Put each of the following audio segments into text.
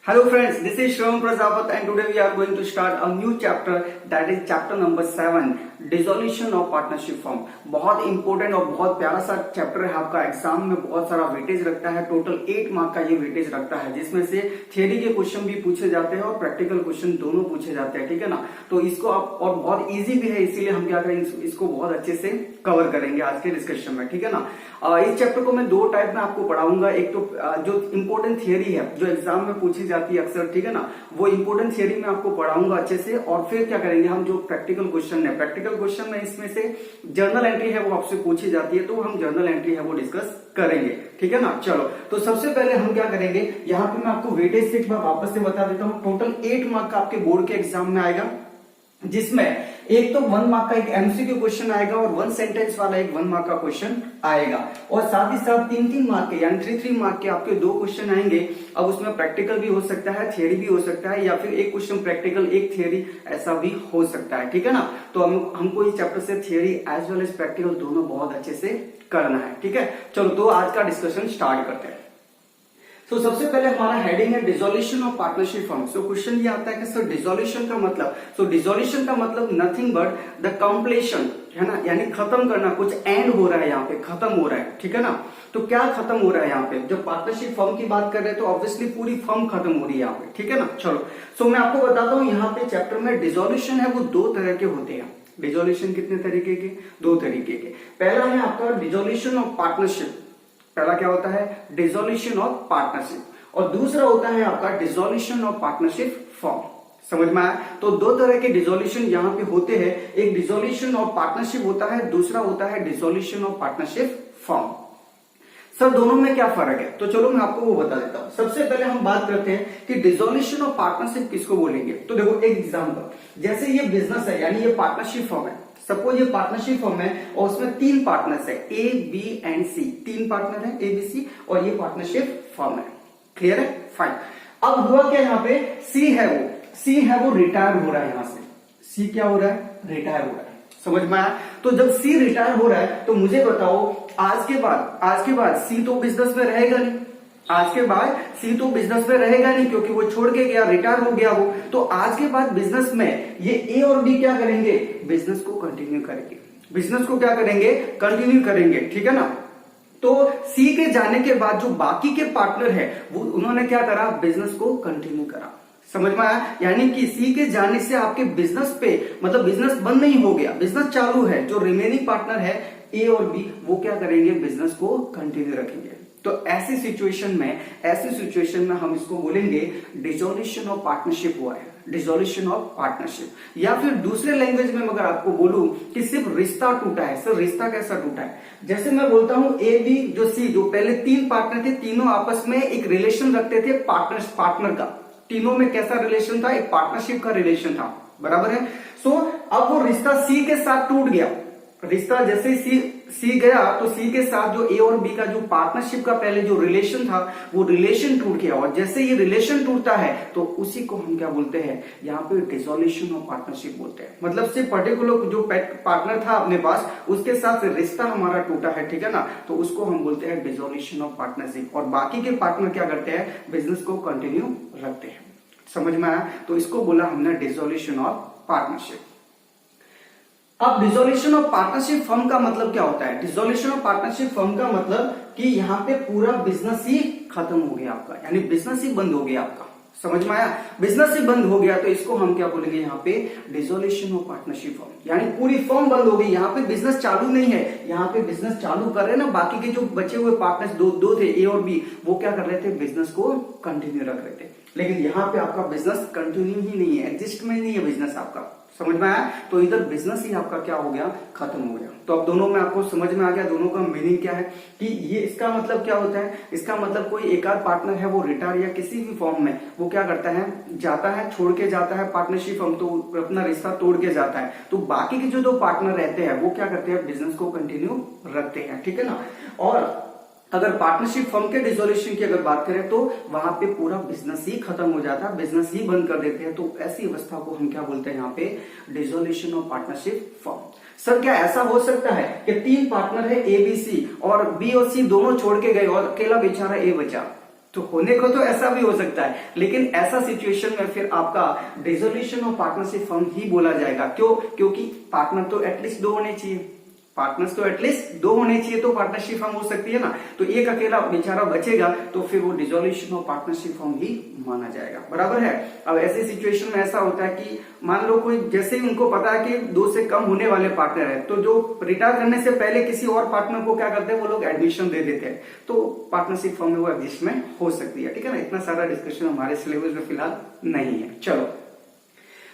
Hello friends, this is Shravan Prajapat and today we are going to start a new chapter that is chapter number 7 dissolution of partnership form. बहुत important और बहुत प्यारा सा chapter है। आपका exam में बहुत सारा वेटेज रखता है। टोटल 8 मार्क का ये वेटेज रखता है, जिसमें से थियरी के क्वेश्चन भी पूछे जाते हैं और प्रैक्टिकल क्वेश्चन दोनों पूछे जाते हैं। ठीक है ना, तो इसको आप और बहुत इजी भी है, इसीलिए हम क्या करेंगे, इसको बहुत अच्छे से कवर करेंगे आज के डिस्कशन में। ठीक है ना, इस चैप्टर को मैं 2 टाइप में आपको पढ़ाऊंगा। एक तो जो इंपॉर्टेंट थियरी है जो एग्जाम में पूछी जाती है अक्सर, ठीक है ना, वो इंपॉर्टेंट थियरी में आपको पढ़ाऊंगा अच्छे से। और फिर क्या करेंगे हम, जो प्रैक्टिकल क्वेश्चन है, प्रैक्टिकल क्वेश्चन में इसमें से जर्नल एंट्री है वो आपसे पूछी जाती है, तो हम जर्नल एंट्री है वो डिस्कस करेंगे। ठीक है ना, चलो तो सबसे पहले हम क्या करेंगे, यहाँ पे मैं आपको वेटेज से एक बार वापस से बता देता हूँ। टोटल 8 मार्क का आपके बोर्ड के एग्जाम में आएगा, जिसमें एक तो 1 मार्क का एक एमसीक्यू क्वेश्चन आएगा और 1 सेंटेंस वाला एक 1 मार्क का क्वेश्चन आएगा, और साथ ही साथ 3-3 मार्क के यानी 3-3 मार्क के आपके 2 क्वेश्चन आएंगे। अब उसमें प्रैक्टिकल भी हो सकता है, थियरी भी हो सकता है, या फिर एक क्वेश्चन प्रैक्टिकल एक थियरी, ऐसा भी हो सकता है। ठीक है ना, तो हमको इस चैप्टर से theory as well as practical दोनों बहुत अच्छे से करना है। ठीक है, चलो तो आज का डिस्कशन स्टार्ट करते हैं। तो सबसे पहले हमारा हेडिंग है dissolution of partnership firm. So question ये आता है कि सर डिसोल्यूशन का मतलब, डिसोल्यूशन का मतलब नथिंग बट द कंप्लीशन, है ना, यानी खत्म करना, कुछ एंड हो रहा है यहाँ पे, खत्म हो रहा है। ठीक है ना, तो क्या खत्म हो रहा है यहाँ पे, जब पार्टनरशिप फर्म की बात कर रहे हैं तो ऑब्वियसली पूरी फर्म खत्म हो रही है यहाँ पे। ठीक है ना, चलो सो मैं आपको बताता हूँ यहाँ पे चैप्टर में डिसोल्यूशन है वो 2 तरह के होते हैं। डिसोल्यूशन कितने तरीके के, 2 तरीके के। पहला है आपका डिसोल्यूशन ऑफ पार्टनरशिप, पहला क्या होता है डिसोल्यूशन ऑफ पार्टनरशिप, और दूसरा होता है आपका डिसोल्यूशन ऑफ पार्टनरशिप फॉर्म। समझ में आया, तो 2 तरह के डिसोल्यूशन यहाँ पे होते हैं। एक डिसोल्यूशन ऑफ पार्टनरशिप होता है, दूसरा होता है dissolution of partnership form. Sir दोनों में क्या फर्क है, तो चलो मैं आपको वो बता देता हूं। सबसे पहले हम बात करते हैं कि डिसोल्यूशन ऑफ पार्टनरशिप किसको बोलेंगे। तो देखो एक एग्जांपल, जैसे ये बिजनेस है यानी ये पार्टनरशिप फर्म है। सपोज ये पार्टनरशिप फर्म है और उसमें 3 पार्टनर्स है, A B and C, 3 partner है ए बी सी, और ये पार्टनरशिप फर्म है। क्लियर है, फाइन। अब हुआ क्या यहाँ पे, सी है वो रिटायर हो रहा है यहाँ से। सी क्या हो रहा है, रिटायर हो रहा है। समझ में आया, तो जब सी रिटायर हो रहा है तो मुझे बताओ आज के बाद सी तो बिजनेस में रहेगा नहीं। आज के बाद सी तो बिजनेस में रहेगा नहीं, क्योंकि वो छोड़ के गया, रिटायर हो गया वो। तो आज के बाद बिजनेस में ये ए और बी क्या करेंगे, बिजनेस को कंटिन्यू करेंगे। बिजनेस को क्या करेंगे, कंटिन्यू करेंगे। ठीक है ना, तो सी के जाने के बाद जो बाकी के पार्टनर है वो उन्होंने क्या करा, बिजनेस को कंटिन्यू करा। समझ में आया, यानी कि सी के जाने से आपके बिजनेस पे मतलब बिजनेस बंद नहीं हो गया, बिजनेस चालू है। जो रिमेनिंग पार्टनर है ए और बी वो क्या करेंगे, बिजनेस को कंटिन्यू रखेंगे। तो ऐसी सिचुएशन में हम इसको बोलेंगे डिसोल्यूशन ऑफ पार्टनरशिप हुआ है, डिसोल्यूशन ऑफ पार्टनरशिप। या फिर दूसरे लैंग्वेज में अगर आपको बोलूं कि सिर्फ रिश्ता टूटा है। सर रिश्ता कैसा टूटा है, जैसे मैं बोलता हूं ए बी जो सी, जो पहले 3 पार्टनर थे, तीनों आपस में एक रिलेशन रखते थे पार्टनर का। तीनों में कैसा रिलेशन था, एक पार्टनरशिप का रिलेशन था, बराबर है। सो अब वो रिश्ता सी के साथ टूट गया। रिश्ता जैसे सी गया तो सी के साथ जो ए और बी का जो पार्टनरशिप का पहले जो रिलेशन था वो रिलेशन टूट गया, और जैसे ये रिलेशन टूटता है तो उसी को हम क्या बोलते हैं, यहाँ पे डिसोल्यूशन ऑफ पार्टनरशिप बोलते हैं। मतलब सिर्फ पर्टिकुलर जो पार्टनर था अपने पास उसके साथ रिश्ता हमारा टूटा है। ठीक है ना, तो उसको हम बोलते हैं डिसोल्यूशन ऑफ पार्टनरशिप, और बाकी के पार्टनर क्या करते हैं, बिजनेस को कंटिन्यू रखते हैं। समझ में आया, तो इसको बोला हमने डिसोल्यूशन ऑफ पार्टनरशिप। अब डिसोल्यूशन ऑफ पार्टनरशिप फर्म का मतलब क्या होता है, डिसोल्यूशन ऑफ पार्टनरशिप फर्म का मतलब कि यहाँ पे पूरा बिजनेस ही खत्म हो गया आपका, यानी बिजनेस ही बंद हो गया आपका। समझ में आया, बिजनेस ही बंद हो गया तो इसको हम क्या बोलेंगे यहाँ पे, डिसोल्यूशन ऑफ पार्टनरशिप फर्म, यानी पूरी फर्म बंद हो गई। यहाँ पे बिजनेस चालू नहीं है, यहाँ पे बिजनेस चालू कर रहे हैं ना, बाकी के जो बचे हुए पार्टनर्स दो थे ए और बी, वो क्या कर रहे थे, बिजनेस को कंटिन्यू रख रहे थे। लेकिन यहाँ पे आपका बिजनेस कंटिन्यू ही नहीं है, एग्जिस्ट में नहीं है बिजनेस आपका। समझ में आया, तो इधर बिजनेस ही आपका क्या हो गया, खत्म हो गया। तो अब दोनों में आपको समझ में आ गया दोनों का मीनिंग क्या है, कि ये इसका मतलब क्या होता है। इसका मतलब कोई एक आध पार्टनर है वो रिटायर या किसी भी फॉर्म में वो क्या करता है, जाता है, छोड़ के जाता है पार्टनरशिप फॉर्म, तो अपना रिश्ता तोड़ के जाता है। तो बाकी के जो 2 पार्टनर रहते हैं वो क्या करते हैं, बिजनेस को कंटिन्यू रखते हैं। ठीक है ना, और अगर पार्टनरशिप फर्म के डिसोल्यूशन की अगर बात करें तो वहां पे पूरा बिजनेस ही खत्म हो जाता है, बिजनेस ही बंद कर देते हैं। तो ऐसी अवस्था को हम क्या बोलते हैं यहाँ पे, dissolution of partnership firm. Sir क्या ऐसा हो सकता है कि 3 पार्टनर है ए बी सी, और बी और सी दोनों छोड़ के गए और अकेला बेचारा ए बचा, तो होने को तो ऐसा भी हो सकता है, लेकिन ऐसा सिचुएशन में फिर आपका डिसोल्यूशन ऑफ पार्टनरशिप फर्म ही बोला जाएगा। क्यों? क्योंकि पार्टनर तो एटलीस्ट 2 होने चाहिए, पार्टनर्स तो एटलीस्ट 2 होने चाहिए तो पार्टनरशिप फर्म हो सकती है ना। तो एक अकेला बेचारा बचेगा तो फिर वो डिसोल्यूशन ऑफ पार्टनरशिप फर्म ही माना जाएगा, बराबर है। अब ऐसे सिचुएशन में ऐसा होता है कि मान लो कोई, जैसे ही उनको पता है कि 2 से कम होने वाले पार्टनर है, तो जो रिटायर करने से पहले किसी और पार्टनर को क्या करते हैं, वो लोग एडमिशन दे देते हैं, तो पार्टनरशिप फर्म में वो एडजस्टमेंट हो सकती है, ठीक है ना। इतना सारा डिस्कशन हमारे सिलेबस में फिलहाल नहीं है। चलो,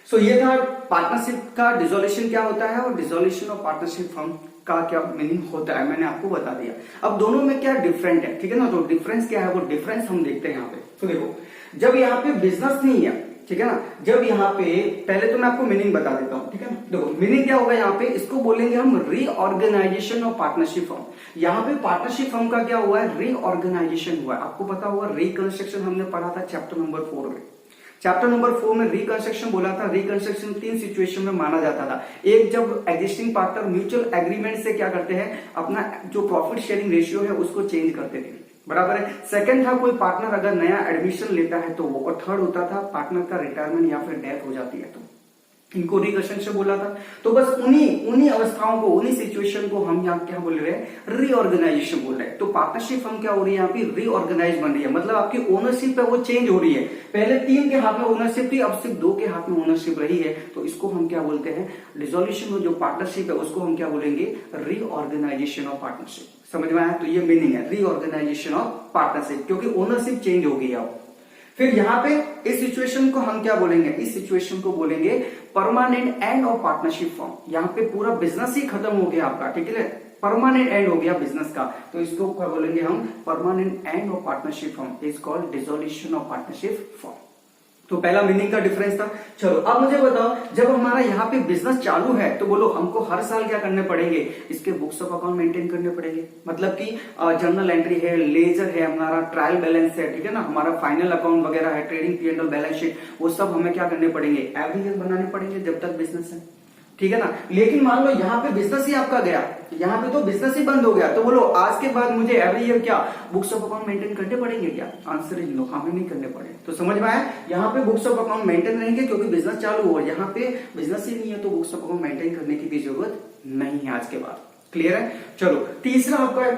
सो ये था पार्टनरशिप का डिसोल्यूशन क्या होता है और डिसोल्यूशन ऑफ पार्टनरशिप फर्म का क्या मीनिंग होता है, मैंने आपको बता दिया। अब दोनों में क्या डिफरेंट है, ठीक है ना। तो डिफरेंस क्या है, वो डिफरेंस हम देखते हैं यहाँ पे। तो देखो, जब यहाँ पे बिजनेस नहीं है, ठीक है ना, जब यहाँ पे, पहले तो मैं आपको मीनिंग बता देता हूँ, ठीक है ना। देखो मीनिंग क्या होगा यहाँ पे, इसको बोलेंगे हम रीऑर्गेनाइजेशन ऑफ पार्टनरशिप फर्म। यहाँ पे पार्टनरशिप फर्म का क्या हुआ है, रीऑर्गेनाइजेशन हुआ है। आपको पता होगा रिकंस्ट्रक्शन हमने पढ़ा था चैप्टर नंबर 4 में। चैप्टर नंबर 4 में रिकंस्ट्रक्शन बोला था। रिकंस्ट्रक्शन 3 सिचुएशन में माना जाता था। एक, जब एग्जिस्टिंग पार्टनर म्यूचुअल एग्रीमेंट से क्या करते हैं, अपना जो प्रॉफिट शेयरिंग रेशियो है उसको चेंज करते थे, बराबर है। सेकंड था, कोई पार्टनर अगर नया एडमिशन लेता है तो वो। और थर्ड होता था, पार्टनर का रिटायरमेंट या फिर डेथ हो जाती है तो। इनको रिकंस्ट्रक्शन बोला था। तो बस उन्हीं अवस्थाओं को, उन्हीं सिचुएशन को हम यहाँ क्या बोल रहे हैं, रीऑर्गेनाइजेशन बोल रहे हैं। तो पार्टनरशिप फर्म क्या हो रही है यहाँ पे, रीऑर्गेनाइज बन रही है, मतलब आपकी ओनरशिप है वो चेंज हो रही है। पहले 3 के हाथ में ओनरशिप थी, अब सिर्फ 2 के हाथ में ओनरशिप रही है। तो इसको हम क्या बोलते हैं, डिसोल्यूशन जो पार्टनरशिप है उसको हम क्या बोलेंगे, रीऑर्गेनाइजेशन ऑफ पार्टनरशिप। समझ में आया? तो ये मीनिंग है रीऑर्गेनाइजेशन ऑफ पार्टनरशिप, क्योंकि ओनरशिप चेंज हो गई है अब। फिर यहाँ पे इस सिचुएशन को हम क्या बोलेंगे, इस सिचुएशन को बोलेंगे permanent end of partnership firm. यहाँ पे पूरा बिजनेस ही खत्म हो गया आपका, ठीक है, परमानेंट एंड हो गया बिजनेस का, तो इसको क्या बोलेंगे हम, permanent end of partnership firm is called dissolution of partnership firm. तो पहला मीनिंग का डिफरेंस था। चलो अब मुझे बताओ, जब हमारा यहाँ पे बिजनेस चालू है तो बोलो हमको हर साल क्या करने पड़ेंगे, इसके बुक्स ऑफ अकाउंट मेंटेन करने पड़ेंगे। मतलब कि जर्नल एंट्री है, लेजर है, हमारा ट्रायल बैलेंस है, ठीक है ना, हमारा फाइनल अकाउंट वगैरह है, ट्रेडिंग P&L बैलेंस शीट, वो सब हमें क्या करने पड़ेंगे, एवरी ईयर बनाने पड़ेंगे जब तक बिजनेस है, ठीक है ना। लेकिन मान लो यहाँ पे बिजनेस ही आपका गया, यहाँ पे तो बिजनेस ही बंद हो गया, तो बोलो आज के बाद मुझे एवरी ईयर क्या बुक्स ऑफ अकाउंट मेंटेन करने पड़ेंगे क्या? आंसर इज नो, हमें नहीं करने पड़े। तो समझ में आया, यहाँ पे बुक्स ऑफ अकाउंट मेंटेन रहेंगे क्योंकि बिजनेस चालू हो, यहाँ पे बिजनेस ही नहीं है तो बुक्स ऑफ अकाउंट मेंटेन करने की भी जरूरत नहीं है आज के बाद। क्लियर है? चलो तीसरा आपका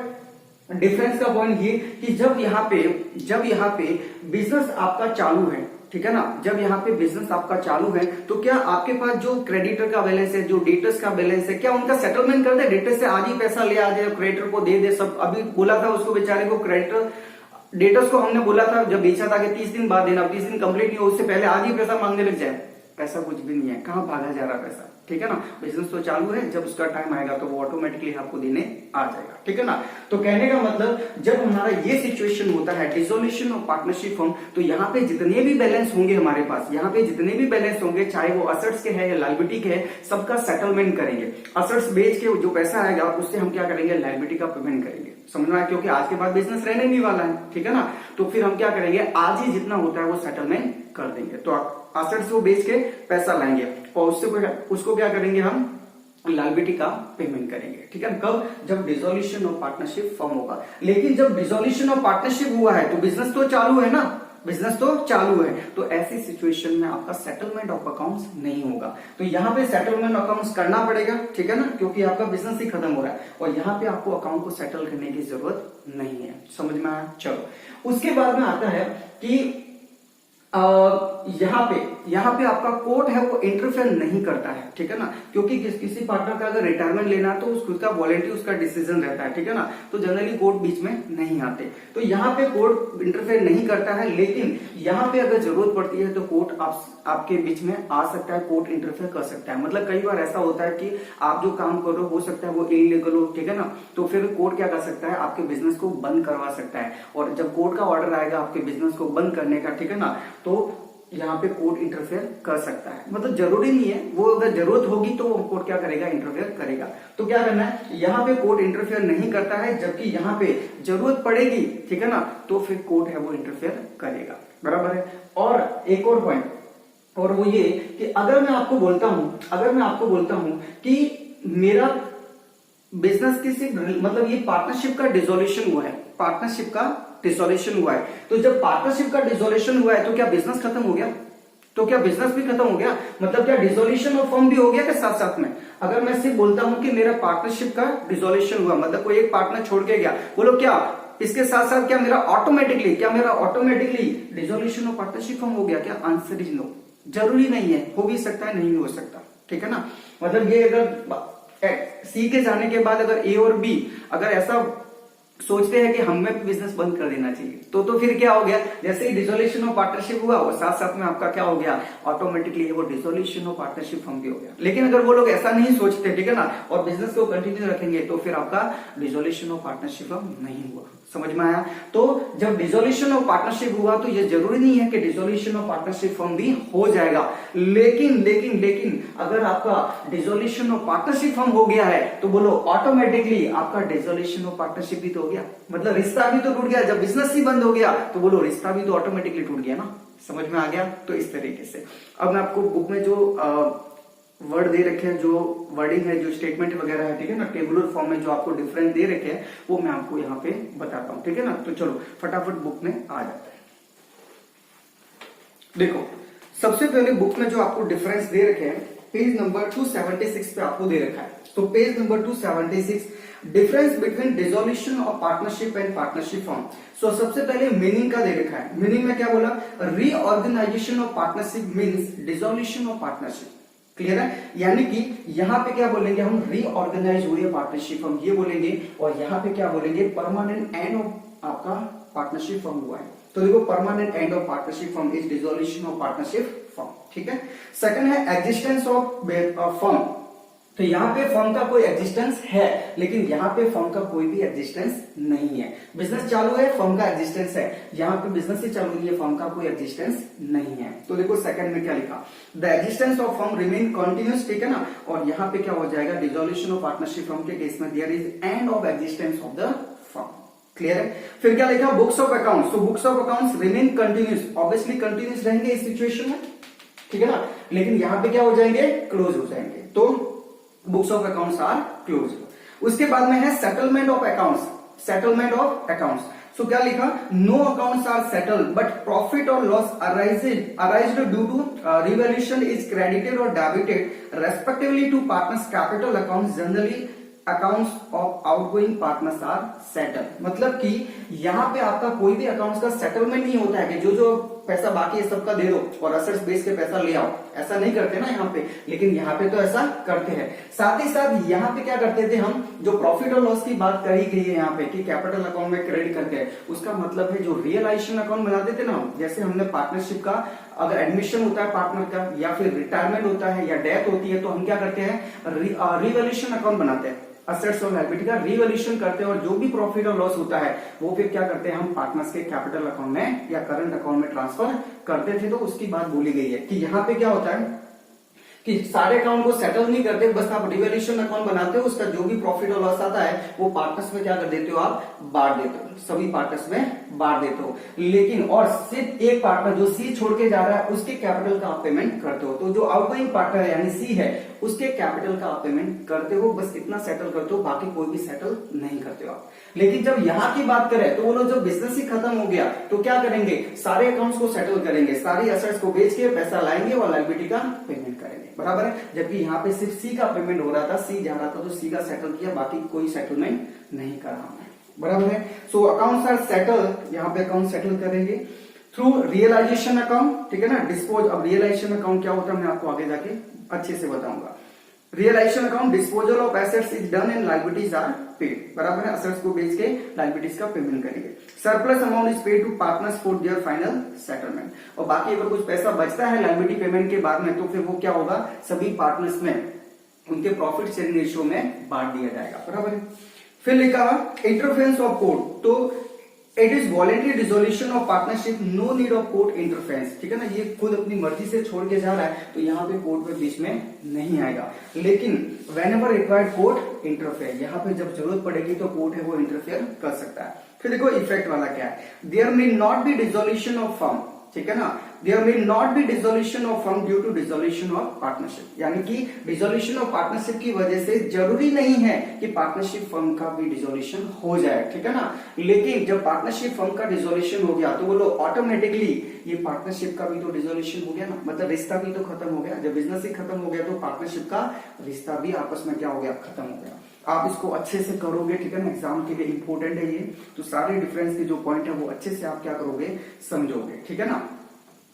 डिफरेंस का पॉइंट ये कि जब यहाँ पे बिजनेस आपका चालू है, ठीक है ना, जब यहाँ पे बिजनेस आपका चालू है तो क्या आपके पास जो क्रेडिटर का बैलेंस है, जो डेटर्स का बैलेंस है, क्या उनका सेटलमेंट कर दे, डेटर से आज ही पैसा ले आ जाए, क्रेडिटर को दे दे सब। अभी बोला था उसको बेचारे को, क्रेडिटर डेटर्स को हमने बोला था जब बेचा था कि 30 दिन बाद देना, 30 दिन कंप्लीट नहीं हो उससे पहले आज ही पैसा मांगने लग जाए। ऐसा कुछ भी नहीं है, कहाँ भागा जा रहा पैसा, ठीक है ना। बिजनेस तो चालू है, जब उसका टाइम आएगा तो वो ऑटोमेटिकली आपको देने आ जाएगा, ठीक है ना। तो कहने का मतलब जब हमारा ये सिचुएशन होता है डिसोल्यूशन ऑफ पार्टनरशिप फर्म, तो यहाँ पे जितने भी बैलेंस होंगे हमारे पास, यहाँ पे जितने भी बैलेंस होंगे, चाहे वो असेट्स के है या लायबिलिटी के है, सबका सेटलमेंट करेंगे। असेट्स बेच के जो पैसा आएगा उससे हम क्या करेंगे, लायबिलिटी का पेमेंट करेंगे। समझ में आया? क्योंकि आज के बाद बिजनेस रहने नहीं वाला है, ठीक है ना। तो फिर हम क्या करेंगे, आज ही जितना होता है वो सेटलमेंट कर देंगे। तो असेट्स को बेच के पैसा लाएंगे और उसको क्या करेंगे, हम लायबिलिटी का पेमेंट करेंगे, ठीक है। कब? जब डिसोल्यूशन ऑफ पार्टनरशिप फॉर्म होगा। लेकिन जब डिसोल्यूशन ऑफ पार्टनरशिप हुआ है तो बिजनेस तो चालू है ना, बिजनेस तो चालू है, तो ऐसी सिचुएशन में आपका सेटलमेंट ऑफ अकाउंट्स नहीं होगा। तो यहाँ पे सेटलमेंट अकाउंट्स करना पड़ेगा, ठीक है ना, क्योंकि आपका बिजनेस ही खत्म हो रहा है और यहाँ पे आपको अकाउंट को सेटल करने की जरूरत नहीं है। समझ में आया? चलो उसके बाद में आता है कि यहाँ पे आपका कोर्ट है वो इंटरफेयर नहीं करता है, ठीक है ना, क्योंकि किसी पार्टनर का अगर रिटायरमेंट लेना है तो उसका वॉलेंटरी उसका डिसीजन रहता है, ठीक है ना। तो जनरली कोर्ट बीच में नहीं आते, तो यहाँ पे कोर्ट इंटरफेयर नहीं करता है। लेकिन यहाँ पे अगर जरूरत पड़ती है तो कोर्ट आपके बीच में आ सकता है, कोर्ट इंटरफेयर कर सकता है। मतलब कई बार ऐसा होता है कि आप जो काम कर रहे हो सकता है वो इलीगल हो, ठीक है ना, तो फिर कोर्ट क्या कर सकता है, आपके बिजनेस को बंद करवा सकता है। और जब कोर्ट का ऑर्डर आएगा आपके बिजनेस को बंद करने का, ठीक है ना, तो यहाँ पे कोर्ट इंटरफेयर कर सकता है। मतलब जरूरी नहीं है, वो अगर जरूरत होगी तो वो कोर्ट क्या करेगा, इंटरफेयर करेगा। तो क्या करना है, यहाँ पे कोर्ट इंटरफेयर नहीं करता है, जबकि यहाँ पे जरूरत पड़ेगी, ठीक है ना, तो फिर कोर्ट है वो इंटरफेयर करेगा, बराबर है। और एक और पॉइंट, और वो ये कि अगर मैं आपको बोलता हूं कि मेरा बिजनेस किसी, मतलब ये पार्टनरशिप का डिसोल्यूशन हुआ है, पार्टनरशिप का डिसोल्यूशन हुआ है। तो जब पार्टनरशिप का डिसोल्यूशन हुआ है तो क्या बिजनेस खत्म हो गया? तो क्या बिजनेस भी खत्म हो गया? मतलब क्या डिसोल्यूशन ऑफ फर्म भी हो गया क्या साथ साथ में? अगर मैं सिर्फ बोलता हूं कि मेरा पार्टनरशिप का डिसोल्यूशन हुआ, मतलब कोई एक पार्टनर छोड़ के गया, बोलो क्या इसके साथ साथ क्या मेरा automatically dissolution of partnership firm हो गया क्या? Answer is no. जरूरी नहीं है, हो भी सकता है, नहीं भी हो सकता, ठीक है ना। मतलब ये अगर सी के जाने के बाद अगर ए और बी अगर ऐसा सोचते हैं कि हमें बिजनेस बंद कर देना चाहिए, तो फिर क्या हो गया? जैसे ही डिसोल्यूशन ऑफ पार्टनरशिप हुआ वो साथ साथ में आपका क्या हो गया? ऑटोमेटिकली वो डिसोल्यूशन ऑफ पार्टनरशिप फर्म भी हो गया। लेकिन अगर वो लोग ऐसा नहीं सोचते, ठीक है ना, और बिजनेस को कंटिन्यू रखेंगे, तो फिर आपका डिसोल्यूशन ऑफ पार्टनरशिप फर्म नहीं हुआ। समझ में आया? तो जब डिसोल्यूशन ऑफ पार्टनरशिप हुआ तो ये जरूरी नहीं है कि डिसोल्यूशन ऑफ पार्टनरशिप फर्म भी हो जाएगा। लेकिन अगर आपका डिसोल्यूशन ऑफ पार्टनरशिप फर्म हो गया है तो बोलो ऑटोमेटिकली आपका डिसोल्यूशन ऑफ पार्टनरशिप भी तो हो गया, मतलब रिश्ता भी तो टूट गया। जब बिजनेस ही बंद हो गया तो बोलो रिश्ता भी तो ऑटोमेटिकली टूट गया ना। समझ में आ गया? तो इस तरीके से अब मैं आपको बुक में जो वर्ड दे रखे हैं, जो वर्डिंग है, जो स्टेटमेंट वगैरह है, ठीक है ना, टेबुलर फॉर्म में जो आपको डिफरेंस दे रखे हैं वो मैं आपको यहाँ पे बताता हूँ, ठीक है ना। तो चलो फटाफट बुक में आ जाते हैं। देखो सबसे पहले बुक में जो आपको डिफरेंस दे रखे हैं पेज नंबर 276 पे आपको दे रखा है। तो page number 276 difference between dissolution of partnership and partnership firm. So सबसे पहले मीनिंग का दे रखा है। मीनिंग में क्या बोला? Reorganisation of partnership means dissolution of partnership. Clear है? यानी कि यहाँ पे क्या बोलेंगे हम? रीऑर्गेनाइज हुई है पार्टनरशिप हम ये बोलेंगे, और यहाँ पे क्या बोलेंगे? परमानेंट एंड ऑफ आपका पार्टनरशिप फॉर्म हुआ है। तो देखो permanent end of partnership form is dissolution of partnership form, ठीक है। सेकंड है एग्जिस्टेंस ऑफ फर्म। तो यहाँ पे फर्म का कोई एग्जिस्टेंस है, लेकिन यहाँ पे फर्म का कोई भी एग्जिस्टेंस नहीं है। बिजनेस चालू है, फर्म का एग्जिस्टेंस है। यहाँ पे बिजनेस ही चालू नहीं है, फर्म का कोई एग्जिस्टेंस नहीं है। तो देखो सेकंड में क्या लिखा? The existence of firm remain continuous, ठीक है ना। और यहाँ पे क्या हो जाएगा? डिसोल्यूशन ऑफ पार्टनरशिप फर्म के केस में there is end of existence of the firm. Clear है? फिर क्या लिखा? Books of accounts. तो books of accounts remain continuous, obviously continuous रहेंगे इस सिचुएशन में, ठीक है ना। लेकिन यहाँ पे क्या हो जाएंगे? क्लोज हो जाएंगे। तो books of accounts are close. उसके बाद में है settlement of accounts. Settlement of accounts, so क्या लिखा? No accounts are settled but profit और loss arised due to revaluation is credited और debited respectively to partners capital accounts. Generally accounts of outgoing partners are settle. मतलब कि यहाँ पे आपका कोई भी अकाउंट्स का सेटलमेंट नहीं होता है कि जो पैसा बाकी है सबका दे दो और असेट्स बेस के पैसा ले आओ, ऐसा नहीं करते ना यहाँ पे। लेकिन यहाँ पे तो ऐसा करते हैं। साथ ही साथ यहाँ पे क्या करते थे हम? जो प्रॉफिट और लॉस की बात करी गई है यहाँ पे कि कैपिटल अकाउंट में क्रेडिट करते हैं, उसका मतलब है जो रियलाइजेशन अकाउंट बनाते थे ना, जैसे हमने पार्टनरशिप का अगर एडमिशन होता है पार्टनर का, या फिर रिटायरमेंट होता है, या डेथ होती है, तो हम क्या करते हैं? रिवैल्यूएशन अकाउंट बनाते हैं। असेट्स और लायबिलिटी का रिवैल्यूएशन करते हैं, और जो भी प्रॉफिट और लॉस होता है वो फिर क्या करते हैं? हम पार्टनर्स के कैपिटल अकाउंट में या करंट अकाउंट में ट्रांसफर करते थे। तो उसकी बात बोली गई है कि यहाँ पे क्या होता है कि सारे अकाउंट को सेटल नहीं करते, बस आप रिवैल्यूएशन अकाउंट बनाते हो, उसका जो भी प्रॉफिट और लॉस आता है वो पार्टनर्स में क्या कर देते हो? आप बांट देते हो, सभी पार्टनर्स में बांट देते हो। लेकिन और सिर्फ एक पार्टनर जो सी छोड़ के जा रहा है उसके कैपिटल का आप पेमेंट करते हो। तो जो आउटगोइंग पार्टनर यानी सी है उसके कैपिटल का आप पेमेंट करते हो, बस इतना सेटल करते हो, बाकी कोई भी सेटल नहीं करते हो आप। लेकिन जब यहाँ की बात करें तो वो लोग जब बिजनेस ही खत्म हो गया तो क्या करेंगे? सारे अकाउंट्स को सेटल करेंगे, सारी एसेट्स को बेच के पैसा लाएंगे और लायबिलिटी का पेमेंट करेंगे, बराबर है। जबकि यहाँ पे सिर्फ सी का पेमेंट हो रहा था, सी जा रहा था तो सी का सेटल किया, बाकी कोई सेटलमेंट नहीं करा हमने, बराबर है। सो अकाउंट्स आर सेटल, यहाँ पे अकाउंट सेटल करेंगे थ्रू रियलाइजेशन अकाउंट, ठीक है ना। डिस्पोज, अब रियलाइजेशन अकाउंट क्या होता है मैं आपको आगे जाके अच्छे से बताऊंगा। Realisation account disposal of assets is done and liabilities are paid, बराबर है। एसेट्स को बेच के लायबिलिटीज का पेमेंट करेंगे। Surplus amount is paid to partners for their final settlement. और बाकी अगर कुछ पैसा बचता है लायबिलिटी पेमेंट के बाद में तो फिर वो क्या होगा? सभी पार्टनर्स में उनके प्रॉफिट शेयरिंग रेशियो में बांट दिया जाएगा, बराबर है। फिर लिखा इंटरफेरेंस ऑफ कोर्ट। तो it is voluntary dissolution of partnership, no need of court interference, ठीक है ना। ये खुद अपनी मर्जी से छोड़ के जा रहा है तो यहाँ पे कोर्ट में बीच में नहीं आएगा। लेकिन व्हेनेवर रिक्वायर्ड कोर्ट इंटरफेयर, यहाँ पे जब जरूरत पड़ेगी तो कोर्ट है वो इंटरफेयर कर सकता है। फिर देखो इफेक्ट वाला क्या है? There may not be dissolution of firm, ठीक है ना। There may not be dissolution of firm due to dissolution of partnership, यानी कि डिसोल्यूशन ऑफ पार्टनरशिप की वजह से जरूरी नहीं है कि पार्टनरशिप फर्म का भी डिसोल्यूशन हो जाए, ठीक है ना। लेकिन जब पार्टनरशिप फर्म का डिसोल्यूशन हो गया तो बोलो ऑटोमेटिकली ये पार्टनरशिप का भी तो डिसोल्यूशन हो गया ना, मतलब रिश्ता भी तो खत्म हो गया। जब बिजनेस ही खत्म हो गया तो पार्टनरशिप का रिश्ता भी आपस में क्या हो गया, खत्म हो गया। आप इसको अच्छे से करोगे, ठीक है ना, एग्जाम के लिए इंपॉर्टेंट है ये, तो सारे डिफरेंस के जो पॉइंट है वो अच्छे से आप क्या करोगे, समझोगे, ठीक है ना।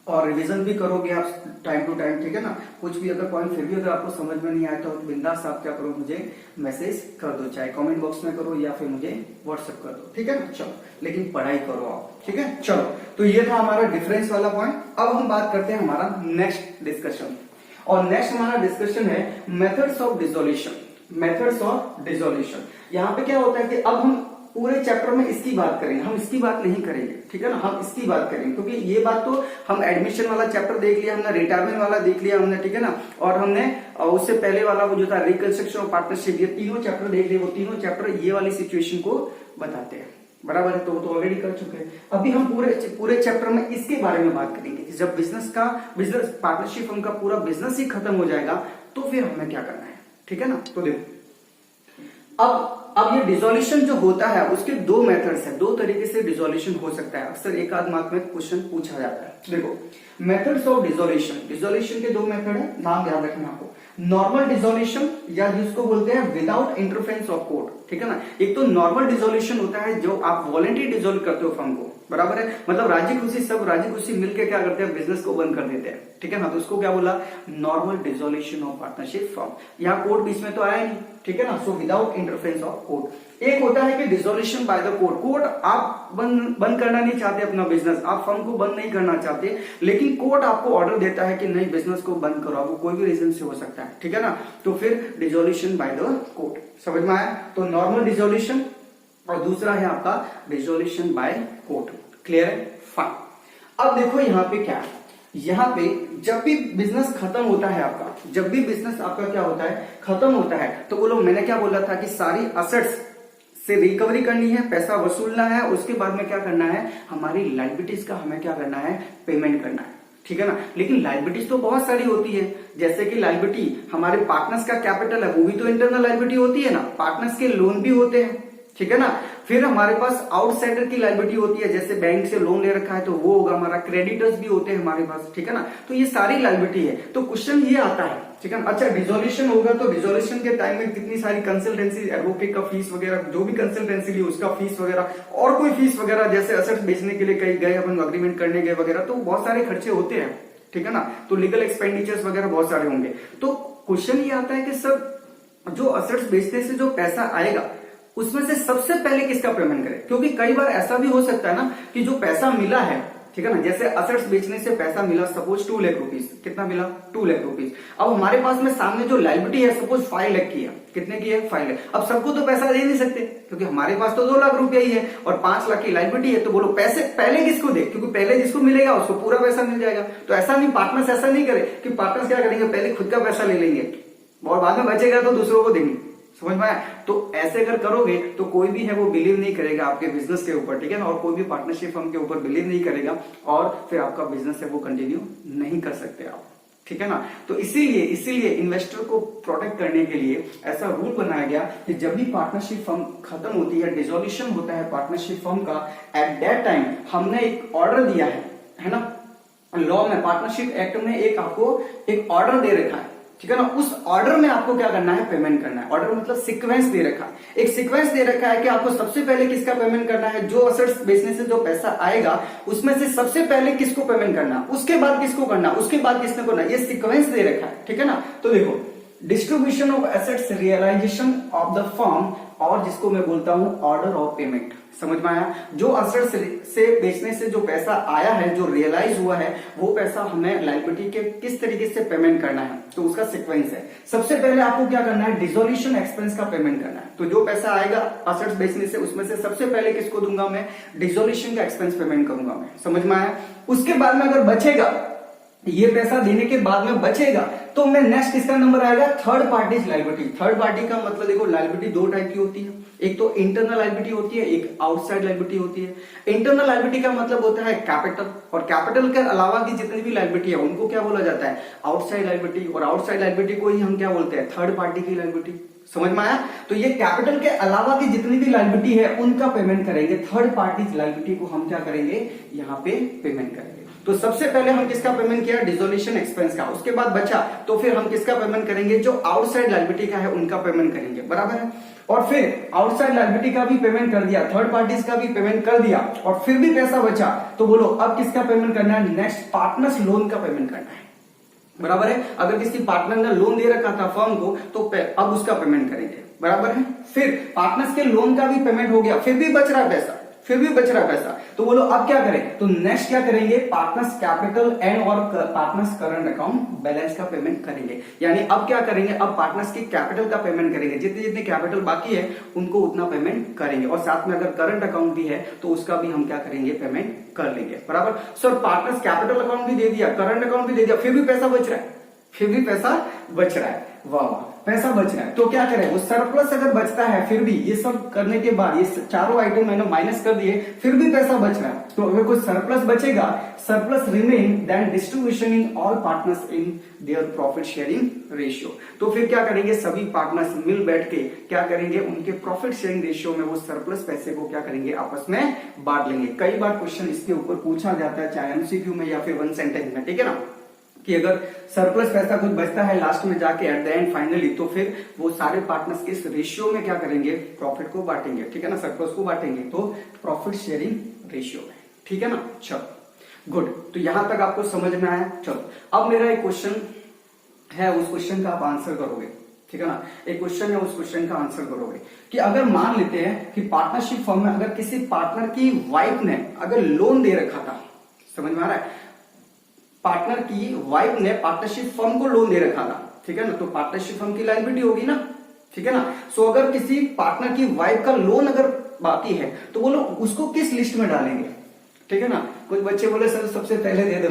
और रिवीजन भी करोगे आप टाइम टू टाइम, ठीक है ना। कुछ भी अगर पॉइंट फिर भी अगर आपको समझ में नहीं आया तो बिंदास आप क्या करो, मुझे मैसेज कर दो, चाहे कमेंट बॉक्स में करो या फिर मुझे व्हाट्सएप कर दो, ठीक है ना। चलो, लेकिन पढ़ाई करो आप, ठीक है। चलो, तो ये था हमारा डिफरेंस वाला पॉइंट। अब हम बात करते हैं हमारा नेक्स्ट डिस्कशन, और नेक्स्ट हमारा डिस्कशन है methods of dissolution. Methods of dissolution, यहाँ पे क्या होता है कि अब हम पूरे चैप्टर में इसकी बात करेंगे, हम इसकी बात नहीं करेंगे, ठीक है ना, हम इसकी बात करेंगे, क्योंकि ये बात तो हम एडमिशन वाला चैप्टर देख लिया हमने, रिटायरमेंट वाला देख लिया हमने, ठीक है ना, और हमने उससे पहले वाला वो जो था रिकंस्ट्रक्शन ऑफ पार्टनरशिप, ये तीनों चैप्टर देख लिए। वो तीनों चैप्टर ये वाली सिचुएशन को बताते हैं, बराबर है, तो वो तो ऑलरेडी कर चुके हैं। अभी हम पूरे चैप्टर में इसके बारे में बात करेंगे कि जब बिजनेस पार्टनरशिप फर्म का पूरा बिजनेस ही खत्म हो जाएगा तो फिर हमें क्या करना है, ठीक है ना। तो देखो, अब ये डिसोल्यूशन जो होता है उसके दो मेथड्स हैं, दो तरीके से डिसोल्यूशन हो सकता है। अक्सर एक आध मार्क में क्वेश्चन पूछा जाता है। देखो, मेथड्स ऑफ डिसोल्यूशन के दो मेथड है, नाम याद रखना आपको। नॉर्मल डिसोल्यूशन, या जिसको बोलते हैं विदाउट इंटरफेरेंस ऑफ कोर्ट, ठीक है ना। एक तो नॉर्मल डिसोल्यूशन होता है जो आप वॉलंटरी डिसोल्व करते हो फर्म को, बराबर है, मतलब राजी खुशी, सब राजी खुशी मिलकर क्या करते हैं, बिजनेस को बंद कर देते हैं, ठीक है ना। तो उसको क्या बोला, normal dissolution of partnership firm. यहाँ कोर्ट बीच में तो आया नहीं, ठीक है ना, so without interference of court. एक होता है कि dissolution by the court. Court आप बंद करना नहीं चाहते अपना बिजनेस, आप फर्म को बंद नहीं करना चाहते, लेकिन कोर्ट आपको ऑर्डर देता है कि नहीं, बिजनेस को बंद करो, वो कोई भी रीजन से हो सकता है, ठीक है ना। तो फिर डिसोल्यूशन बाय द कोर्ट, समझ में आया। तो नॉर्मल डिसोल्यूशन और दूसरा है आपका डिसोल्यूशन बाय कोर्ट। क्लियर है, फाइन। अब देखो यहाँ पे क्या है, यहाँ पे जब भी बिजनेस खत्म होता है आपका, जब भी बिजनेस आपका क्या होता है, खत्म होता है, तो बोलो, मैंने क्या बोला था कि सारी असेट्स से रिकवरी करनी है, पैसा वसूलना है, उसके बाद में क्या करना है, हमारी लायबिलिटीज का हमें क्या करना है, पेमेंट करना है, ठीक है ना। लेकिन लायबिलिटीज तो बहुत सारी होती है, जैसे कि लायबिलिटी हमारे पार्टनर्स का कैपिटल है, वो भी तो इंटरनल लायबिलिटी होती है ना, पार्टनर्स के लोन भी होते हैं, ठीक है ना। फिर हमारे पास आउटसाइडर की लायबिलिटी होती है, जैसे बैंक से लोन ले रखा है तो वो होगा हमारा, क्रेडिटर्स भी होते हैं हमारे पास, ठीक है ना। तो ये सारी लायबिलिटी है। तो क्वेश्चन ये आता है, ठीक है। अच्छा, डिसोल्यूशन होगा तो डिसोल्यूशन के टाइम में कितनी सारी कंसल्टेंसी, एडवोकेट का फीस वगैरह, जो भी कंसल्टेंसी ली उसका फीस वगैरह, और कोई फीस वगैरह, जैसे असेट्स बेचने के लिए कहीं गए अपन अग्रीमेंट करने गए वगैरह, तो बहुत सारे खर्चे होते हैं, ठीक है ना। तो लीगल एक्सपेंडिचर्स वगैरह बहुत सारे होंगे। तो क्वेश्चन ये आता है कि सर, जो असेट्स बेचने से जो पैसा आएगा उसमें से सबसे पहले किसका पेमेंट करें, क्योंकि कई बार ऐसा भी हो सकता है ना कि जो पैसा मिला है, ठीक है ना, जैसे असेट्स बेचने से पैसा मिला, सपोज 2 लाख रुपीज, कितना मिला, 2 लाख रुपीज। अब हमारे पास में सामने जो लायबिलिटी है सपोज 5 लाख की है, कितने की है, 5 लाख। अब सबको तो पैसा दे नहीं सकते, क्योंकि हमारे पास तो 2 लाख रुपया ही है और 5 लाख की लायबिलिटी है, तो बोलो पैसे पहले किसको दे, क्योंकि पहले जिसको मिलेगा उसको पूरा पैसा मिल जाएगा। तो ऐसा नहीं, पार्टनर्स ऐसा नहीं करे कि पार्टनर्स क्या करेंगे, पहले खुद का पैसा ले लेंगे और बाद में बचेगा तो दूसरों को देंगे, समझ में आया। तो ऐसे अगर करोगे तो कोई भी है वो बिलीव नहीं करेगा आपके बिजनेस के ऊपर, ठीक है ना, और कोई भी पार्टनरशिप फर्म के ऊपर बिलीव नहीं करेगा, और फिर आपका बिजनेस है वो कंटिन्यू नहीं कर सकते आप, ठीक है ना। तो इसीलिए इन्वेस्टर को प्रोटेक्ट करने के लिए ऐसा रूल बनाया गया कि जब भी पार्टनरशिप फर्म खत्म होती है, डिसोल्यूशन होता है पार्टनरशिप फर्म का, एट दैट टाइम हमने एक ऑर्डर दिया है ना, लॉ में, पार्टनरशिप एक्ट में एक आपको एक ऑर्डर दे रखा है, ठीक है ना। उस ऑर्डर में आपको क्या करना है, पेमेंट करना है। ऑर्डर मतलब सीक्वेंस दे रखा है, एक सीक्वेंस दे रखा है कि आपको सबसे पहले किसका पेमेंट करना है, जो असेट्स बेचने से जो पैसा आएगा उसमें से सबसे पहले किसको पेमेंट करना, उसके बाद किसको करना, उसके बाद किसने करना, ये सीक्वेंस दे रखा है, ठीक है ना। तो देखो, distribution of assets, realisation of the firm, और जिसको मैं बोलता हूं ऑर्डर ऑफ पेमेंट, समझ में आया। जो असेट्स से बेचने से जो पैसा आया है, जो रियलाइज हुआ है, वो पैसा हमें लायबिलिटी के किस तरीके से पेमेंट करना है, तो उसका सीक्वेंस है। सबसे पहले आपको क्या करना है, डिसोल्यूशन एक्सपेंस का पेमेंट करना है। तो जो पैसा आएगा असेट्स बेचने से, उसमें से सबसे पहले किसको दूंगा मैं, डिसोल्यूशन का एक्सपेंस पेमेंट करूंगा मैं, समझ में आया। उसके बाद में अगर बचेगा ये पैसा देने के बाद में बचेगा तो मैं नेक्स्ट किसका नंबर आएगा, third party liability. Third party का मतलब देखो लायबिलिटी दो टाइप की होती है, एक तो इंटरनल लायबिलिटी होती है, एक आउटसाइड लायबिलिटी होती है। इंटरनल लायबिलिटी का मतलब होता है कैपिटल, और कैपिटल के अलावा की जितनी भी लायबिलिटी है उनको क्या बोला जाता है, आउटसाइड लायबिलिटी। और आउटसाइड लायबिलिटी को ही हम क्या बोलते हैं, थर्ड पार्टी की लायबिलिटी। समझ में आया? तो ये कैपिटल के अलावा की जितनी भी लायबिलिटी है उनका पेमेंट करेंगे, थर्ड पार्टी लायबिलिटी को हम क्या करेंगे, यहाँ पे पेमेंट करेंगे। तो सबसे पहले हम किसका पेमेंट किया, डिसोल्यूशन एक्सपेंस का, उसके बाद बचा तो फिर हम किसका पेमेंट करेंगे, जो आउटसाइड लायबिलिटी का है उनका पेमेंट करेंगे, बराबर है। और फिर आउटसाइड लायबिलिटी का भी पेमेंट कर दिया, थर्ड पार्टीज का भी पेमेंट कर दिया, और फिर भी पैसा बचा तो बोलो अब किसका पेमेंट करना है, नेक्स्ट पार्टनर्स लोन का पेमेंट करना है, बराबर है। अगर किसी पार्टनर ने लोन दे रखा था फर्म को तो अब उसका पेमेंट करेंगे, बराबर है। फिर पार्टनर्स के लोन का भी पेमेंट हो गया, फिर भी बच रहा पैसा, फिर भी बच रहा पैसा, तो बोलो अब क्या करें, तो नेक्स्ट क्या करेंगे, पार्टनर्स कैपिटल एंड और पार्टनर्स करंट अकाउंट बैलेंस का पेमेंट करेंगे। यानी अब क्या करेंगे, अब पार्टनर्स की कैपिटल का पेमेंट करेंगे, जितने जितने कैपिटल बाकी है उनको उतना पेमेंट करेंगे, और साथ में अगर करंट अकाउंट भी है तो उसका भी हम क्या करेंगे, पेमेंट कर लेंगे, बराबर। सर पार्टनर्स कैपिटल अकाउंट भी दे दिया, करंट अकाउंट भी दे दिया, फिर भी पैसा बच रहा है, फिर भी पैसा बच रहा है, वाह पैसा बच रहा है, तो क्या करें, वो सरप्लस अगर बचता है फिर भी ये सब करने के बाद ये चारों आइटम मैंने माइनस कर दिए, फिर भी पैसा बच रहा है, तो अगर कोई सरप्लस बचेगा, surplus remain then distribution in all partners in their profit sharing ratio. तो फिर क्या करेंगे, सभी पार्टनर्स मिल बैठ के क्या करेंगे, उनके प्रॉफिट शेयरिंग रेशियो में वो सरप्लस पैसे को क्या करेंगे, आपस में बांट लेंगे। कई बार क्वेश्चन इसके ऊपर पूछा जाता है, चाहे एमसीक्यू में या फिर वन सेंटेंस में, ठीक है ना, कि अगर सरप्लस पैसा कुछ बचता है लास्ट में जाके एट द एंड फाइनली, तो फिर वो सारे पार्टनर्स के रेशियो में क्या करेंगे, प्रॉफिट को बांटेंगे, ठीक है ना, सरप्लस को बांटेंगे, तो प्रॉफिट शेयरिंग रेशियो में, ठीक है ना। चलो गुड, तो यहां तक आपको समझ में आया। चलो अब मेरा एक क्वेश्चन है, उस क्वेश्चन का आप आंसर करोगे, ठीक है ना। एक क्वेश्चन है, उस क्वेश्चन का आंसर करोगे कि अगर मान लेते हैं कि पार्टनरशिप फर्म में अगर किसी पार्टनर की वाइफ ने अगर लोन दे रखा था, समझ में आ रहा है, पार्टनर की वाइफ ने पार्टनरशिप फर्म को लोन दे रखा था, ठीक है ना, तो पार्टनरशिप फर्म की लायबिलिटी होगी ना, ठीक है ना। सो अगर किसी पार्टनर की वाइफ का लोन अगर बाकी है तो वो लोग उसको किस लिस्ट में डालेंगे, ठीक है ना। कुछ बच्चे बोले सर सबसे पहले दे दो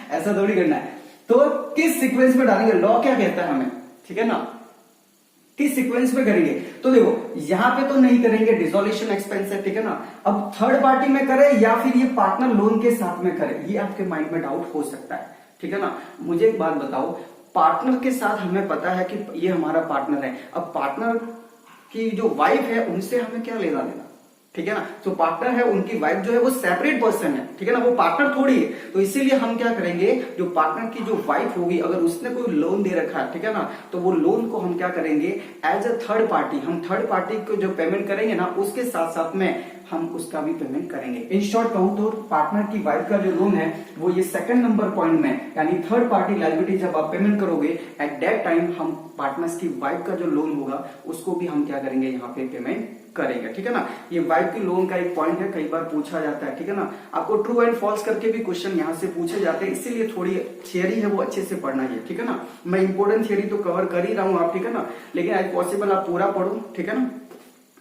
ऐसा थोड़ी करना है, तो किस सीक्वेंस में डालेंगे, लॉ क्या कहता है हमें, ठीक है ना, किस सीक्वेंस में करेंगे। तो देखो यहां पे तो नहीं करेंगे, डिसोल्यूशन एक्सपेंस है, ठीक है ना। अब थर्ड पार्टी में करें या फिर ये पार्टनर लोन के साथ में करें, ये आपके माइंड में डाउट हो सकता है, ठीक है ना। मुझे एक बात बताओ, पार्टनर के साथ हमें पता है कि ये हमारा पार्टनर है, अब पार्टनर की जो वाइफ है उनसे हमें क्या लेना देना, ठीक है ना। तो पार्टनर है, उनकी वाइफ जो है वो सेपरेट पर्सन है, ठीक है ना, वो पार्टनर थोड़ी है। तो इसीलिए हम क्या करेंगे, जो पार्टनर की जो वाइफ होगी अगर उसने कोई लोन दे रखा है, ठीक है ना, तो वो लोन को हम क्या करेंगे, एज अ थर्ड पार्टी, हम थर्ड पार्टी को जो पेमेंट करेंगे ना उसके साथ साथ में हम उसका भी पेमेंट करेंगे। इन शॉर्ट कहूं तो पार्टनर की वाइफ का जो लोन है वो ये सेकंड नंबर पॉइंट में, यानी थर्ड पार्टी लायबिलिटी जब आप पेमेंट करोगे एट दैट टाइम हम पार्टनर्स की वाइफ का जो लोन होगा उसको भी हम क्या करेंगे, यहाँ पे पेमेंट करेंगे, ठीक है ना। ये वाइफ की लोन का एक पॉइंट है, कई बार पूछा जाता है, ठीक है ना। आपको ट्रू एंड फॉल्स करके भी क्वेश्चन यहाँ से पूछे जाते हैं, इसीलिए थोड़ी थियरी है वो अच्छे से पढ़ना है, ठीक है ना। मैं इंपोर्टेंट थियरी तो कवर कर ही रहा हूँ आप, ठीक है ना, लेकिन एज पॉसिबल आप पूरा पढ़ो, ठीक है ना,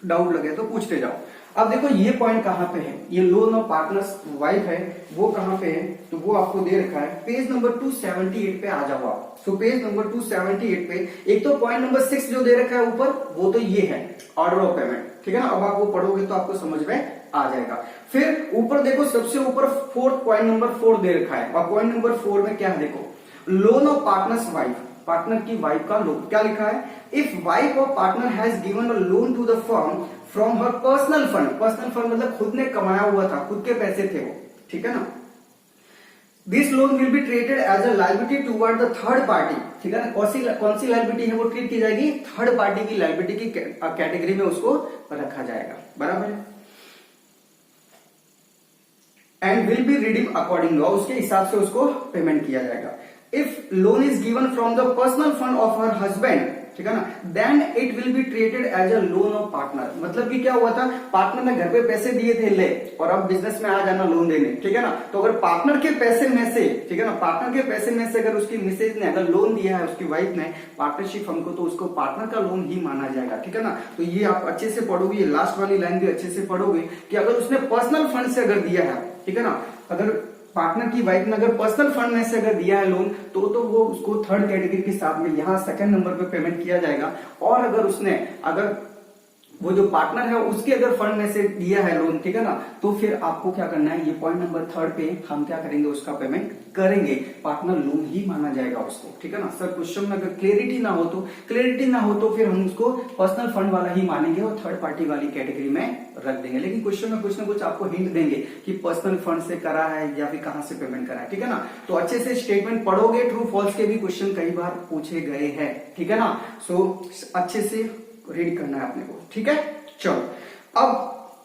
डाउट लगे तो पूछते जाओ। अब देखो ये पॉइंट कहां पे है, ये लोन ऑफ पार्टनर्स वाइफ है वो कहां पे है, तो वो आपको दे रखा है पेज नंबर 278 पे आ जाओ आप। सो पेज नंबर 278 पे एक तो पॉइंट नंबर 6 जो दे रखा है ऊपर, वो तो ये है ऑर्डर ऑफ पेमेंट, ठीक है ना। अब आप वो पढ़ोगे तो आपको समझ में आ जाएगा। फिर ऊपर देखो सबसे ऊपर फोर्थ पॉइंट नंबर 4 दे रखा है, और पॉइंट नंबर 4 में क्या है देखो, loan of partners wife, partner की वाइफ का लोन, क्या लिखा है, if wife of partner has given a loan to the firm from her personal fund, personal fund मतलब खुद ने कमाया हुआ था, खुद के पैसे थे वो, ठीक है ना। This loan will be treated as a liability toward the third party, ठीक है ना। कौन सी लायबिलिटी है वो ट्रीट की जाएगी, थर्ड पार्टी की लायबिलिटी की कैटेगरी में उसको रखा जाएगा, बराबर है। And will be redeem according law, उसके हिसाब से उसको पेमेंट किया जाएगा। If loan is given from the personal fund of her husband, ठीक है ना, then it will be treated as a loan of partner. मतलब कि क्या हुआ था, पार्टनर ने घर पे पैसे दिए थे ले, और अब बिजनेस में आ जाना लोन देने, ठीक है ना। तो अगर पार्टनर के पैसे में से, ठीक है ना, पार्टनर के पैसे में से अगर उसकी मिसेज ने अगर लोन दिया है उसकी वाइफ ने पार्टनरशिप फर्म को, तो उसको पार्टनर का लोन ही माना जाएगा, ठीक है ना। तो ये आप अच्छे से पढ़ोगे, ये लास्ट वाली लाइन भी अच्छे से पढ़ोगे कि अगर उसने पर्सनल फंड से अगर दिया है, ठीक है ना, अगर पार्टनर की वाइफ ने अगर पर्सनल फंड में से अगर दिया है लोन तो वो उसको थर्ड कैटेगरी के साथ में यहाँ सेकंड नंबर पे पेमेंट किया जाएगा। और अगर वो जो पार्टनर है उसके अगर फंड में से दिया है लोन, ठीक है ना, तो फिर आपको क्या करना है, ये पॉइंट नंबर थर्ड पे हम क्या करेंगे, उसका पेमेंट करेंगे, पार्टनर लोन ही माना जाएगा उसको, ठीक है ना। सर क्वेश्चन में अगर क्लियरिटी ना हो तो फिर हम उसको पर्सनल फंड वाला ही मानेंगे और थर्ड पार्टी वाली कैटेगरी में रख देंगे। लेकिन क्वेश्चन में कुछ ना कुछ आपको हिंट देंगे कि पर्सनल फंड से करा है या फिर कहां से पेमेंट करा है, ठीक है ना। तो अच्छे से स्टेटमेंट पढ़ोगे, ट्रू फॉल्स के भी क्वेश्चन कई बार पूछे गए हैं, ठीक है ना। सो अच्छे से रीड करना है अपने को, ठीक है। चलो, अब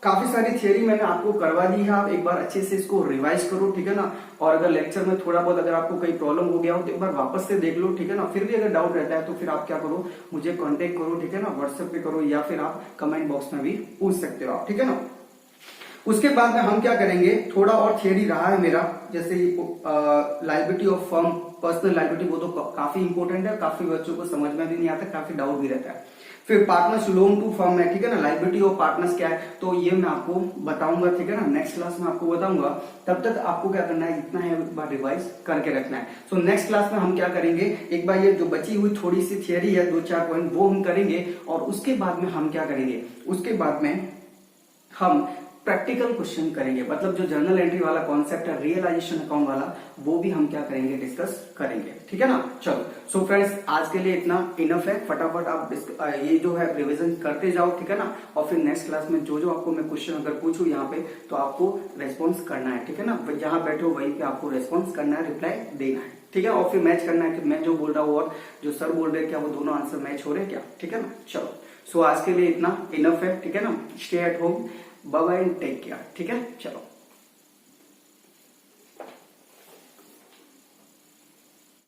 काफी सारी थियरी मैंने आपको करवा दी है, आप एक बार अच्छे से इसको रिवाइज करो, ठीक है ना। और अगर लेक्चर में थोड़ा बहुत अगर आपको कोई प्रॉब्लम हो गया हो तो एक बार वापस से देख लो, ठीक है ना। फिर भी अगर डाउट रहता है तो फिर आप क्या करो, मुझे कांटेक्ट करो, ठीक है ना, व्हाट्सएप पे करो या फिर आप कमेंट बॉक्स में भी पूछ सकते हो आप, ठीक है ना। उसके बाद में हम क्या करेंगे, थोड़ा और थियरी रहा है मेरा, जैसे liability of firm, personal liability, वो तो काफी इंपॉर्टेंट है, काफी बच्चों को समझ में भी नहीं आता, काफी डाउट भी रहता है। फिर पार्टनर्स लोन टू फर्म है, ठीक है ना, लायबिलिटी ऑफ पार्टनर्स क्या है, तो ये मैं आपको बताऊंगा, ठीक है ना, नेक्स्ट क्लास में आपको बताऊंगा। तब तक आपको क्या करना है, इतना है एक बार रिवाइज करके रखना है। सो नेक्स्ट क्लास में हम क्या करेंगे, एक बार ये जो बची हुई थोड़ी सी थियरी है, 2-4 पॉइंट वो हम करेंगे, और उसके बाद में हम क्या करेंगे, उसके बाद में हम प्रैक्टिकल क्वेश्चन करेंगे, मतलब जो जर्नल एंट्री वाला कॉन्सेप्ट है, रियलाइजेशन अकाउंट वाला, वो भी हम क्या करेंगे, डिस्कस करेंगे, ठीक है ना। चलो, सो फ्रेंड्स आज के लिए इतना इनफ है, फटाफट आप ये जो है रिवीजन करते जाओ, ठीक है ना। और फिर नेक्स्ट क्लास में जो आपको मैं क्वेश्चन अगर पूछूं यहाँ पे, तो आपको रेस्पॉन्स करना है, ठीक है ना। जहां बैठे हो वहीं पे आपको रेस्पॉन्स करना है, रिप्लाई देना है, ठीक है। और फिर मैच करना है कि मैं जो बोल रहा हूँ और जो सर बोल रहे हैं, क्या वो दोनों आंसर मैच हो रहे हैं क्या, ठीक है ना। चलो, सो आज के लिए इतना इनफ है, ठीक है ना। Stay at home, bye bye and take care, ठीक है। चलो।